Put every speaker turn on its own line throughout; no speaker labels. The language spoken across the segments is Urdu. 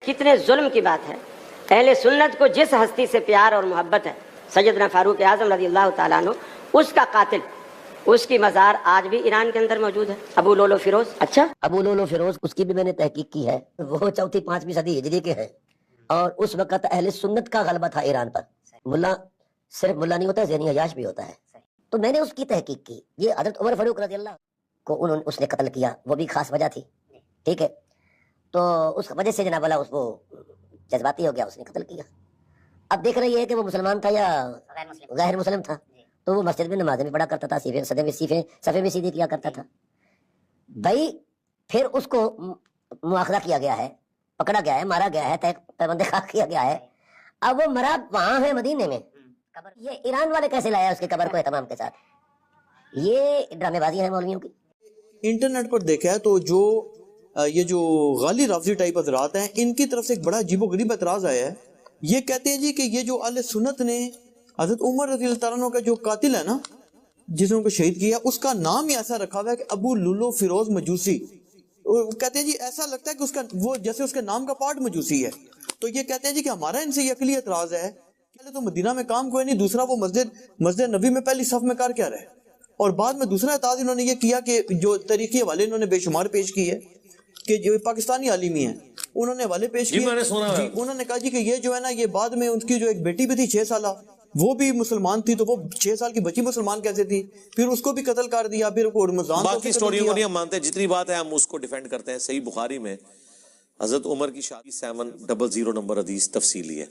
کتنے ظلم کی بات ہے. اہل سنت کو جس ہستی سے پیار اور محبت ہے سیدنا فاروق اعظم رضی اللہ تعالیٰ عنہ، اس کا قاتل، اس کی مزار آج بھی ایران کے اندر موجود ہے، ابو لولو فیروز. اچھا،
ابو لولو فیروز، اس کی بھی میں نے تحقیق کی ہے. وہ چوتھی پانچویں صدی ہجری کے ہیں، اور اس وقت اہل سنت کا غلبہ تھا ایران پر. ملا صرف ملا نہیں ہوتا، ذہنی عیاش بھی ہوتا ہے. تو میں نے اس کی تحقیق کی. یہ حضرت عمر فاروق رضی اللہ کو اس نے قتل کیا، وہ بھی خاص وجہ تھی. ٹھیک ہے، تو اس وجہ سے جناب اللہ اس کو جذباتی ہو گیا، اس نے قتل کیا. اب دیکھ رہی ہے کہ وہ مسلمان تھا یا غیر مسلم تھا. تو وہ مسجد میں نمازیں بھی پڑھا کرتا تھا، صفے میں سیدھے کیا کرتا تھا. بھائی پھر اس کو مواخذہ کیا گیا ہے، پکڑا گیا ہے، مارا گیا ہے، پیوند خاک کیا گیا ہے. اب وہ مرا وہاں ہے مدینے میں. یہ ایران والے کیسے لایا اس کے قبر کو اہتمام کے ساتھ؟ یہ ڈرامے بازی ہے مولویوں کی.
انٹرنیٹ پر دیکھا ہے تو یہ جو غالی رافضی ٹائپ حضرات ہیں، ان کی طرف سے ایک بڑا عجیب و غریب اعتراض آیا ہے. یہ کہتے ہیں جی کہ یہ جو اہل سنت نے حضرت عمر رضی اللہ تعالیٰ عنہ کا جو قاتل ہے نا، جس نے ان کو شہید کیا، اس کا نام ہی ایسا رکھا ہوا ہے کہ ابو لولو فیروز مجوسی. کہتے ہیں جی ایسا لگتا ہے کہ اس کا وہ جیسے اس کے نام کا پارٹ مجوسی ہے. تو یہ کہتے ہیں جی کہ ہمارا ان سے یہ عقلی اعتراض ہے، پہلے تو مدینہ میں کام کوئی نہیں، دوسرا وہ مسجد نبی میں پہلی صف میں کر کیا رہے، اور بعد میں دوسرا اعتراض انہوں نے یہ کیا کہ جو تاریخی حوالے انہوں نے بے شمار پیش کی ہے کہ جو پاکستانی عالمی ہیں انہوں نے حوالے پیش کیے. جی انہوں نے کہا جی کہ یہ جو ہے نا، یہ بعد میں ان کی جو ایک بیٹی بھی تھی 6 سالہ، وہ بھی مسلمان تھی، تو وہ 6 سال کی بچی مسلمان کیسے تھی، پھر اس کو بھی قتل کر دیا، پھر رمضان
باقی سٹوریوں کو نہیں ہم مانتے، جتنی بات ہے ہم اس کو ڈیفینڈ کرتے ہیں. صحیح بخاری میں حضرت عمر کی شادی 700 نمبر حدیث تفصیلی ہے.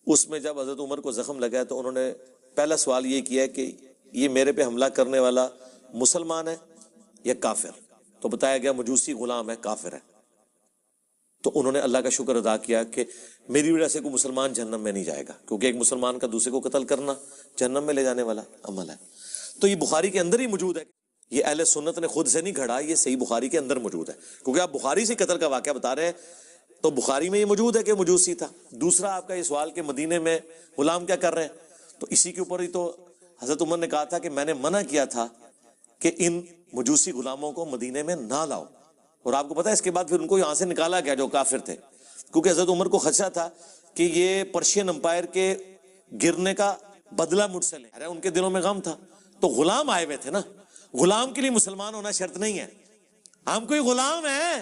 اس میں جب حضرت عمر کو زخم لگا ہے تو انہوں نے پہلا سوال یہ کیا ہے کہ یہ میرے پہ حملہ کرنے والا مسلمان ہے یا کافر؟ تو بتایا گیا مجوسی غلام ہے، کافر ہے. تو انہوں نے اللہ کا شکر ادا کیا کہ میری وجہ سے کوئی مسلمان جہنم میں نہیں جائے گا، کیونکہ ایک مسلمان کا دوسرے کو قتل کرنا جہنم میں لے جانے والا عمل ہے. تو یہ بخاری کے اندر ہی موجود ہے، یہ اہل سنت نے خود سے نہیں گھڑا، یہ صحیح بخاری کے اندر موجود ہے. کیونکہ آپ بخاری سے قتل کا واقعہ بتا رہے ہیں تو بخاری میں یہ موجود ہے کہ مجوسی تھا. دوسرا آپ کا یہ سوال کہ مدینے میں غلام کیا کر رہے ہیں، تو اسی کے اوپر ہی تو حضرت عمر نے کہا تھا کہ میں نے منع کیا تھا کہ ان مجوسی غلاموں کو مدینے میں نہ لاؤ. اور آپ کو پتا ہے اس کے بعد پھر ان کو یہاں سے نکالا گیا جو کافر تھے، کیونکہ حضرت عمر کو خدشہ تھا کہ یہ پرشین امپائر کے گرنے کا بدلہ مجھ سے لے. ان کے دلوں میں غم تھا، تو غلام آئے ہوئے تھے نا، غلام کے لیے مسلمان ہونا شرط نہیں ہے، ہم کوئی غلام ہیں.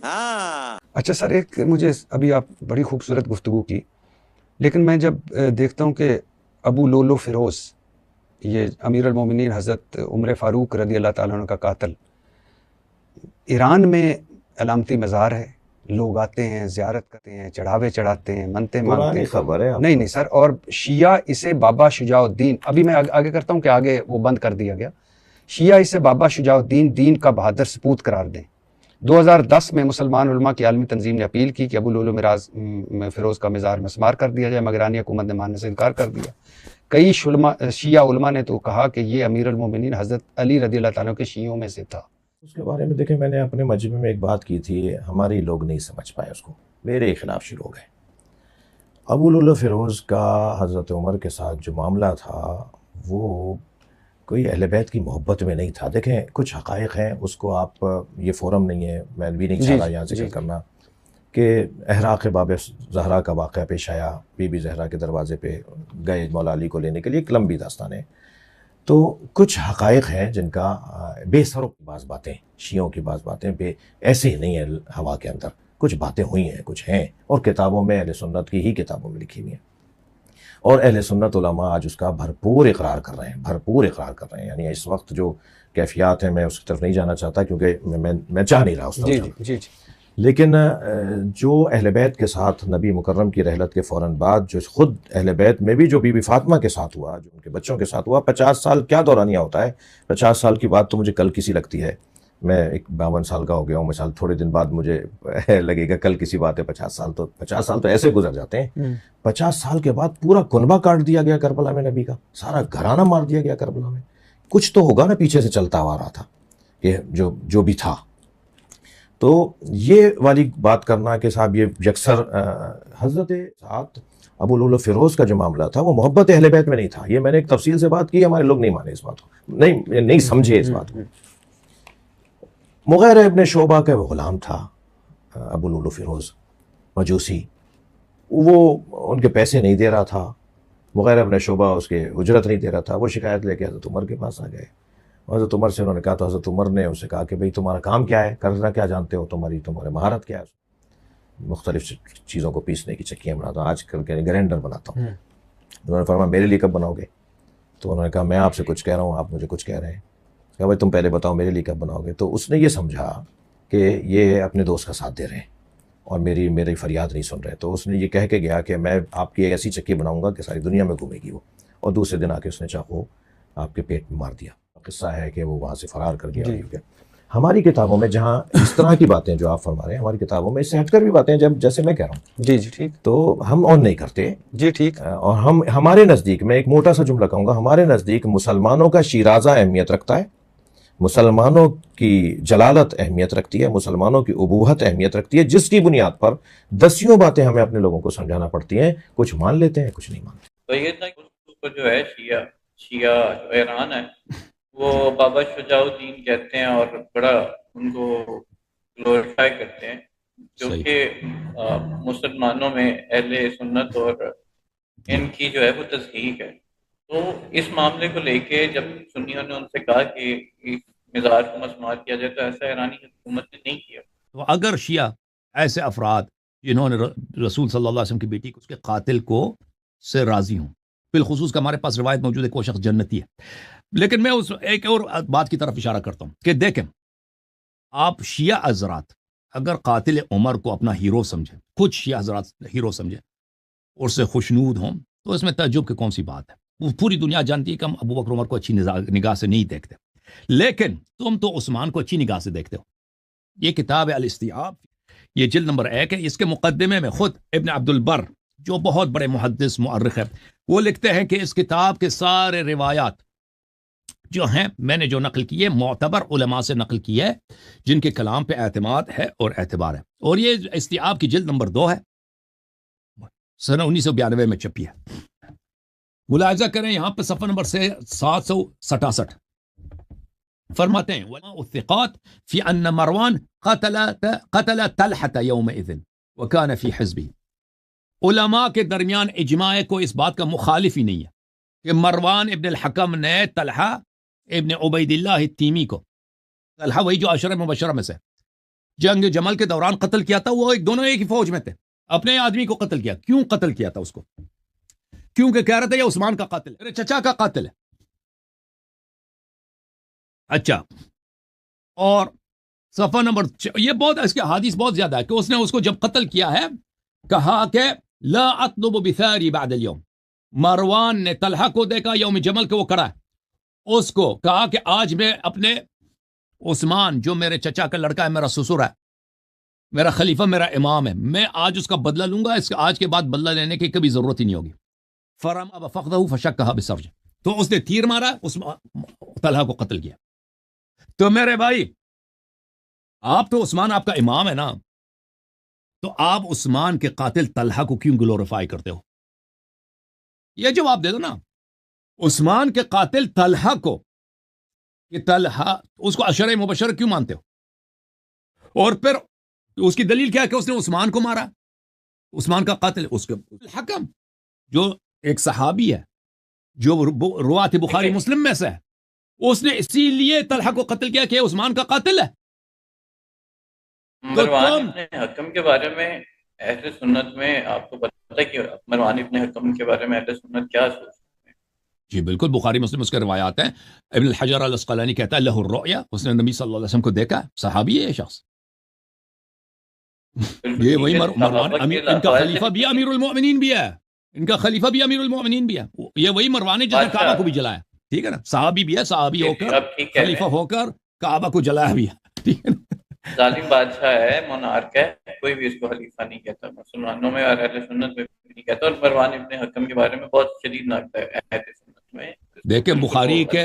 ہاں
اچھا سر، ایک مجھے ابھی آپ بڑی خوبصورت گفتگو کی، لیکن میں جب دیکھتا ہوں کہ ابو لولو فیروز، یہ امیر المومنین حضرت عمر فاروق رضی اللہ تعالیٰ عنہ کا قاتل، ایران میں علامتی مزار ہے، لوگ آتے ہیں، زیارت کرتے ہیں، چڑھاوے چڑھاتے ہیں، منتیں مانگتے ہیں.
خبر ہے
نہیں سر، اور شیعہ اسے بابا شجاع الدین، ابھی میں آگے کرتا ہوں کہ آگے وہ بند کر دیا گیا، شیعہ اسے بابا شجاع الدین دین کا بہادر سپوت قرار دیں. 2010 میں مسلمان علماء کی عالمی تنظیم نے اپیل کی کہ ابو لولو فیروز کا مزار مسمار کر دیا جائے، مگر ایرانی حکومت نے ماننے سے انکار کر دیا. کئی شیعہ علماء نے تو کہا کہ یہ امیر المومنین حضرت علی رضی اللہ تعالیٰ کے شیعوں میں سے تھا.
اس کے بارے میں دیکھیں، میں نے اپنے مجمع میں ایک بات کی تھی، ہمارے لوگ نہیں سمجھ پائے اس کو، میرے خلاف شروع ہو گئے. ابو لولو فیروز کا حضرت عمر کے ساتھ جو معاملہ تھا وہ کوئی اہل بیت کی محبت میں نہیں تھا. دیکھیں کچھ حقائق ہیں، اس کو آپ، یہ فورم نہیں ہے، میں بھی نہیں چاہ رہا یہاں ذکر کرنا، کہ احراق باب زہرا کا واقعہ پیش آیا، بی بی زہرا کے دروازے پہ گئے مولا علی کو لینے کے لیے، ایک لمبی داستان ہے. تو کچھ حقائق ہیں جن کا بے سرو بعض باتیں، شیعوں کی بعض باتیں ایسے ہی نہیں ہیں ہوا کے اندر، کچھ باتیں ہوئی ہیں، کچھ ہیں، اور کتابوں میں اہل سنت کی ہی کتابوں میں لکھی ہوئی ہیں، اور اہل سنت علماء آج اس کا بھرپور اقرار کر رہے ہیں. یعنی اس وقت جو کیفیات ہیں، میں اس کی طرف نہیں جانا چاہتا کیونکہ میں چاہ نہیں رہا اس طرف. لیکن جو اہل بیت کے ساتھ نبی مکرم کی رحلت کے فوراً بعد جو خود اہل بیت میں بھی جو بی بی فاطمہ کے ساتھ ہوا، جو ان کے بچوں کے ساتھ ہوا، 50 سال کیا دورانیہ ہوتا ہے. 50 سال کی بات تو مجھے کل کسی لگتی ہے، میں 52 سال کا ہو گیا ہوں، مثال تھوڑے دن بعد مجھے لگے گا کل کسی بات ہے. 50 سال تو ایسے گزر جاتے ہیں. 50 سال کے بعد پورا کنبہ کاٹ دیا گیا کربلا میں، نبی کا سارا گھرانہ مار دیا گیا کربلا میں. کچھ تو ہوگا نا پیچھے سے چلتا آ رہا تھا کہ جو بھی تھا. تو یہ والی بات کرنا کہ صاحب یہ یکسر حضرت ساتھ ابو لولو فیروز کا جو معاملہ تھا وہ محبت اہل بیت میں نہیں تھا. یہ میں نے ایک تفصیل سے بات کی، ہمارے لوگ نہیں مانے اس بات کو، نہیں سمجھے اس بات کو. مغیرہ ابن شعبہ کا وہ غلام تھا ابو لولو فیروز، مجوسی، وہ ان کے پیسے نہیں دے رہا تھا وغیرہ، اپنے شعبہ اس کے اجرت نہیں دے رہا تھا، وہ شکایت لے کے حضرت عمر کے پاس آ گئے. حضرت عمر سے انہوں نے کہا تو حضرت عمر نے اسے کہا کہ بھئی تمہارا کام کیا ہے، کرنا کیا جانتے ہو، تمہارے مہارت کیا ہے. مختلف چیزوں کو پیسنے کی چکیاں بناتا ہوں، آج کل کے گرینڈر بناتا ہوں. انہوں نے فرمایا میرے لیے کب بناؤ گے؟ تو انہوں نے کہا میں آپ سے کچھ کہہ رہا ہوں، آپ مجھے کچھ کہہ رہے ہیں. کہا بھائی تم پہلے بتاؤ میرے لیے کب بناؤ گے. تو اس نے یہ سمجھا کہ یہ اپنے دوست کا ساتھ دے رہے ہیں اور میری فریاد نہیں سن رہے. تو اس نے یہ کہہ کے گیا کہ میں آپ کی ایک ایسی چکی بناؤں گا کہ ساری دنیا میں گھومے گی وہ. اور دوسرے دن آ کے اس نے چاقو آپ کے پیٹ میں مار دیا. قصہ ہے کہ وہ وہاں سے فرار کر گیا. ہماری کتابوں میں جہاں اس طرح کی باتیں جو آپ فرما رہے ہیں، ہماری کتابوں میں اس سے ہٹ کر بھی باتیں جیسے میں کہہ رہا ہوں،
جی جی ٹھیک،
تو ہم آن نہیں کرتے.
جی ٹھیک.
اور ہمارے نزدیک، میں ایک موٹا سا جملہ کہوں گا، ہمارے نزدیک مسلمانوں کا شیرازہ اہمیت رکھتا ہے، مسلمانوں کی جلالت اہمیت رکھتی ہے، مسلمانوں کی ابوہت اہمیت رکھتی ہے، جس کی بنیاد پر دسیوں باتیں ہمیں اپنے لوگوں کو سمجھانا پڑتی ہیں. کچھ مان لیتے ہیں، کچھ نہیں مانتے.
تو یہ تھا کہ اس کو جو ہے شیعہ جو ایران ہے وہ بابا شجاع الدین کہتے ہیں اور بڑا ان کو گلوریفائی کرتے ہیں، کیونکہ مسلمانوں میں اہل سنت اور ان کی جو ہے وہ تصدیق ہے. تو اس معاملے کو لے کے جب سنیوں نے ان سے کہا کہ اس مزار کو مسمار کیا جائے، تو ایسا ایرانی حکومت نے نہیں کیا.
تو اگر شیعہ ایسے افراد جنہوں نے رسول صلی اللہ علیہ وسلم کی بیٹی کو، اس کے قاتل کو سے راضی ہوں، بالخصوص کہ ہمارے پاس روایت موجود ہے کہ وہ شخص جنتی ہے. لیکن میں اس ایک اور بات کی طرف اشارہ کرتا ہوں کہ دیکھیں، آپ شیعہ حضرات اگر قاتل عمر کو اپنا ہیرو سمجھیں، خود شیعہ حضرات ہیرو سمجھیں اور اس سے خوشنود ہوں، تو اس میں تعجب کی کون سی بات ہے؟ وہ پوری دنیا جانتی ہے کہ ہم ابو بکر عمر کو اچھی نگاہ سے نہیں دیکھتے، لیکن تم تو عثمان کو اچھی نگاہ سے دیکھتے ہو. یہ کتاب ہے الاستیعاب، یہ جلد نمبر 1 ہے. اس کے مقدمے میں خود ابن عبد البر جو بہت بڑے محدث مؤرخ ہے، وہ لکھتے ہیں کہ اس کتاب کے سارے روایات جو ہیں میں نے جو نقل کی ہے معتبر علماء سے نقل کی ہے، جن کے کلام پہ اعتماد ہے اور اعتبار ہے. اور یہ استیعاب کی جلد نمبر 2 ہے، سنہ 1992 میں چھپی ہے. ملاحظہ کریں یہاں پہ صفحہ نمبر 767 فرماتے ہیں الثقات فی ان مروان قتل طلحة يومئذ وكان في حزبه. علماء کے درمیان اجماع کو اس بات کا مخالف ہی نہیں ہے کہ مروان ابن الحکم نے طلحہ ابن عبید اللہ التیمی کو، طلحہ وہی جو عشرہ مبشرہ میں سے جنگ جمل کے دوران قتل کیا تھا، وہ دونوں ایک ہی فوج میں تھے، اپنے آدمی کو قتل کیا. کیوں قتل کیا تھا اس کو؟ کیونکہ کہہ رہے تھے یہ عثمان کا قاتل ہے، میرے چچا کا قاتل ہے. اچھا، اور صفحہ نمبر یہ بہت اس کے حدیث بہت زیادہ ہے کہ اس نے اس کو جب قتل کیا ہے کہا کہ لا اطلب بثاری بعد اليوم. مروان نے طلحہ کو دیکھا یوم جمل کے وہ کڑا ہے، اس کو کہا کہ آج میں اپنے عثمان جو میرے چچا کا لڑکا ہے، میرا سسر ہے، میرا خلیفہ، میرا امام ہے، میں آج اس کا بدلہ لوں گا، اس کا آج کے بعد بدلہ لینے کی کبھی ضرورت ہی نہیں ہوگی. فرما بفخذہ فشکھہ بسرج، تو اس نے تیر مارا، اس طلحہ کو قتل کیا. تو میرے بھائی، آپ تو عثمان آپ کا امام ہے نا، تو آپ عثمان کے قاتل طلحہ کو کیوں گلوریفائی کرتے ہو؟ یہ جواب دے دو نا. عثمان کے قاتل طلحہ کو، کہ طلحہ اس کو عشرہ مبشر کیوں مانتے ہو؟ اور پھر اس کی دلیل کیا ہے کہ اس نے عثمان کو مارا، عثمان کا قاتل اس کے حکم جو ایک صحابی ہے جو روات بخاری مسلم میں سے ہے، اس نے اسی لیے طلحہ کو قتل کیا کہ عثمان کا قاتل ہے.
مروان ابن حکم کے بارے میں اہل سنت میں آپ کو پتہ ہے کہ مروان ابن حکم کے بارے میں اہل سنت کیا سوچتے ہیں؟
جی بالکل، بخاری مسلم اس کے روایات ہیں. ابن الحجر الاسقلانی کہتا ہے لہ الرؤیا، اس نے نبی صلی اللہ علیہ وسلم کو دیکھا، صحابی ہے یہ شخص. یہ وہی مروان ان کا خلیفہ بھی امیر المؤمنین بھی ہے، ان کا خلیفہ بھی امیر المؤمنین بھی ہے. یہ وہی مروان ہے جس نے کعبہ کو بھی جلایا، ٹھیک ہے نا، صحابی بھی ہے، صحابی ہو کر خلیفہ ہو کر کعبہ کو جلایا بھی ہے، ٹھیک ہے نا.
ظالم بادشاہ ہے، مونارک ہے، کوئی بھی اس کو خلیفہ نہیں کہتا، مسلمانوں میں اور اہل سنت میں بھی نہیں کہتا. اور مروان ابن حکم کے بارے میں بہت شدید نقد ہے اہل سنت میں.
دیکھیں بخاری کے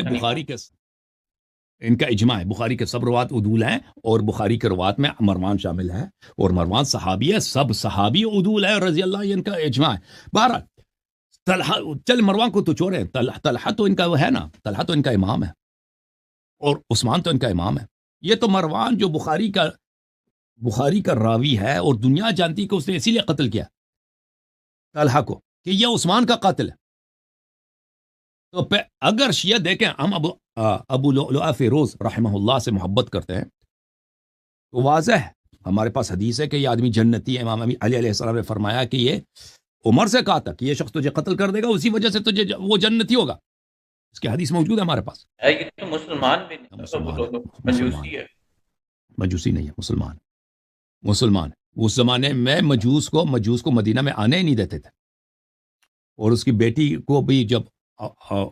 ان کا اجماع ہے، بخاری کے سب روات عدول ہیں، اور بخاری کے روات میں مروان شامل ہے، اور مروان صحابی ہے، سب صحابی عدول ہے رضی اللہ عنہ، ان کا اجماع ہے. بہرحال طلحہ، چل مروان کو تو چھوڑیں، طلحہ تو ان کا وہ ہے نا، طلحہ تو ان کا امام ہے اور عثمان تو ان کا امام ہے. یہ تو مروان جو بخاری کا بخاری کا راوی ہے اور دنیا جانتی کہ اس نے اسی لیے قتل کیا طلحہ کو کہ یہ عثمان کا قاتل ہے. تو اگر شیعہ دیکھیں ہم ابو لؤلؤ فیروز رحمہ اللہ سے محبت کرتے ہیں تو واضح ہے ہمارے پاس حدیث ہے کہ یہ آدمی جنتی ہے. امام علی علیہ السلام نے فرمایا کہ یہ عمر سے کہا تھا کہ یہ شخص تجھے قتل کر دے گا اسی وجہ سے تجھے وہ جنتی ہوگا. اس کی حدیث موجود ہے ہمارے پاس.
یہ تو مسلمان بھی نہیں، مجوسی ہے.
مجوسی نہیں ہے، مسلمان. اس زمانے میں مجوس کو مدینہ میں آنے ہی نہیں دیتے تھے. اور اس کی بیٹی کو بھی جب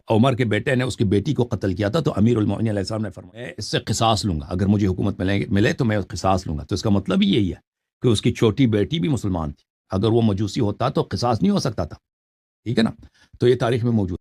عمر کے بیٹے نے اس کی بیٹی کو قتل کیا تھا تو امیر المؤمنین علیہ السلام نے فرمایا اس سے قصاص لوں گا، اگر مجھے حکومت ملے تو میں قصاص لوں گا. تو اس کا مطلب ہی یہی ہے کہ اس کی چھوٹی بیٹی بھی مسلمان تھی. اگر وہ مجوسی ہوتا تو قصاص نہیں ہو سکتا تھا. ٹھیک ہے نا. تو یہ تاریخ میں موجود